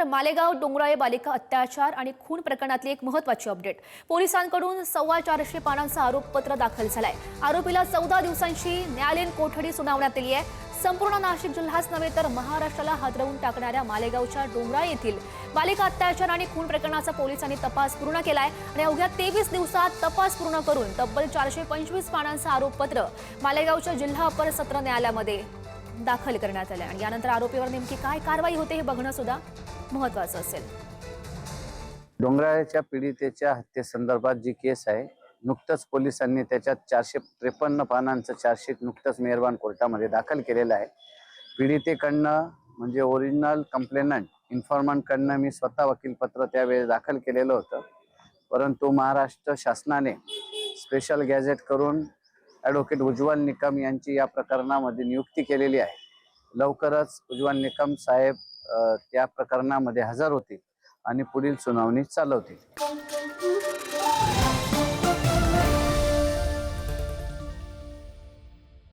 तर मालेगाव डोंगराळे बालिका अत्याचार आणि खून प्रकरणातली एक महत्त्वाची अपडेट। पोलिसांकडून 450 पानांचं आरोपपत्र दाखल झालंय। आरोपीला 14 दिवसांची न्यायालयीन कोठडी सुनावण्यात आली आहे। संपूर्ण नाशिक जिल्हाच नव्हे तर महाराष्ट्राला हादरवून टाकणाऱ्या मालेगावच्या डोंगराळे येथील बालिका अत्याचार आणि खून प्रकरणाचा पोलिसांनी तपास पूर्ण केलाय आणि अवघ्या 23 दिवसात तपास पूर्ण करून तब्बल 425 पानांचं आरोपपत्र मालेगावच्या जिल्हा अपर सत्र न्यायालयामध्ये दाखल करण्यात आले आणि यानंतर आरोपीवर नेमकी काय कारवाई होते हे बघणं सुद्धा महत्त्वाचं असेल। डोंगराळ्याच्या पीडितेच्या हत्येसंदर्भात जी केस आहे, नुकतंच पोलिसांनी त्याच्यात 453 पानांचं चार्जशीट नुकतंच मेहरबान कोर्टामध्ये दाखल केलेलं आहे। पीडितेकडनं म्हणजे ओरिजिनल कंप्लेनंट इन्फॉर्मंटकडनं मी स्वतः वकीलपत्र त्यावेळेस दाखल केलेलं होतं, परंतु महाराष्ट्र शासनाने स्पेशल गॅझेट करून ॲडव्होकेट उज्ज्वल निकम यांची या प्रकरणामध्ये नियुक्ती केलेली आहे। लवकरच उज्ज्वल निकम साहेब त्या प्रकरणामध्ये हजर होतील आणि पुढील सुनावणी चालवतील।